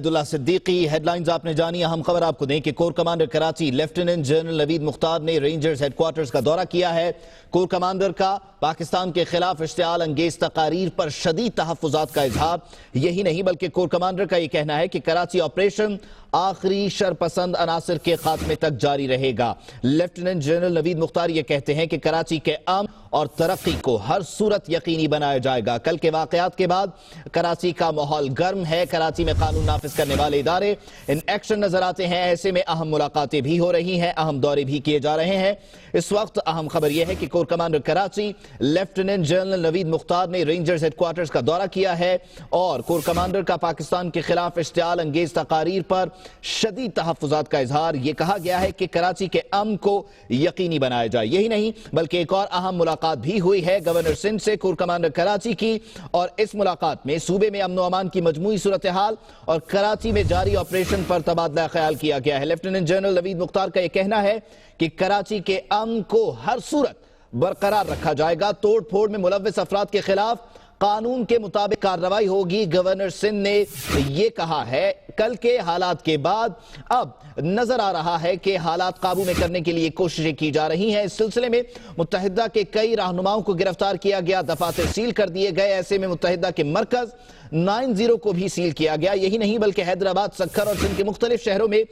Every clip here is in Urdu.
عبداللہ صدیقی۔ ہیڈ لائنز آپ نے جانی، اہم خبر آپ کو دیں کہ corps commander Karachi lieutenant general Naveed Mukhtar نے رینجرز ہیڈ کوارٹرز کا دورہ کیا ہے۔ کور کمانڈر کا پاکستان کے خلاف اشتعال انگیز تقاریر پر شدید تحفظات کا اظہار۔ یہی نہیں بلکہ کور کمانڈر کا یہ کہنا ہے کہ کراچی آپریشن آخری شرپسند عناصر کے خاتمے تک جاری رہے گا۔ لیفٹیننٹ جنرل نوید مختار یہ کہتے ہیں کہ کراچی کے امن اور ترقی کو ہر صورت یقینی بنایا جائے گا۔ کل کے واقعات کے بعد کراچی کا ماحول گرم ہے۔ کراچی میں قانون نافذ کرنے والے ادارے ان ایکشن نظر آتے ہیں۔ ایسے میں اہم ملاقاتیں بھی ہو رہی ہیں، اہم دورے بھی کیے جا رہے ہیں۔ اس وقت اہم خبر یہ ہے کہ corps commander Karachi lieutenant general Naveed Mukhtar نے رینجرز ہیڈ کوارٹرز کا دورہ کیا ہے اور کور کمانڈر کا پاکستان کے خلاف اشتعال انگیز تقاریر پر شدید تحفظات کا اظہار۔ یہ کہا گیا ہے کہ کراچی کے امن کو یقینی بنایا جائے۔ یہی نہیں بلکہ ایک اور اہم ملاقات بھی ہوئی ہے گورنر سندھ سے کور کمانڈر کراچی کی، اور اس ملاقات میں صوبے میں امن و امان کی مجموعی صورتحال اور کراچی میں جاری آپریشن پر تبادلہ خیال کیا گیا ہے۔ لیفٹیننٹ جنرل نوید مختار کا یہ کہنا ہے کہ کراچی کے امن کو ہر صورت برقرار رکھا جائے گا۔ توڑ پھوڑ میں ملوث افراد کے خلاف قانون کے مطابق کارروائی ہوگی۔ گورنر سندھ نے یہ کہا ہے کل کے حالات کے بعد اب نظر آ رہا ہے کہ حالات قابو میں کرنے کے لیے کوششیں کی جا رہی ہیں۔ اس سلسلے میں متحدہ کے کئی رہنماؤں کو گرفتار کیا گیا، دفاتر سیل کر دیے گئے۔ ایسے میں متحدہ کے مرکز 90 کو بھی سیل کیا گیا۔ یہی نہیں بلکہ حیدرآباد، سکھر اور سندھ کے مختلف شہروں میں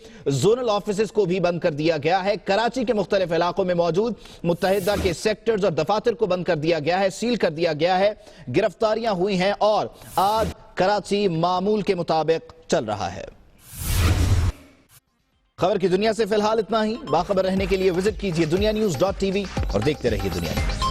زونل آفیسز کو بھی بند کر دیا گیا ہے۔ کراچی کے مختلف علاقوں میں موجود متحدہ کے سیکٹرز اور دفاتر کو بند کر دیا گیا ہے، سیل کر دیا گیا ہے۔ گرفتاریاں ہوئی ہیں اور آج کراچی معمول کے مطابق چل رہا ہے۔ خبر کی دنیا سے فی الحال اتنا ہی۔ باخبر رہنے کے لیے وزٹ کیجئے dunianews.tv اور دیکھتے رہیے دنیا نیوز۔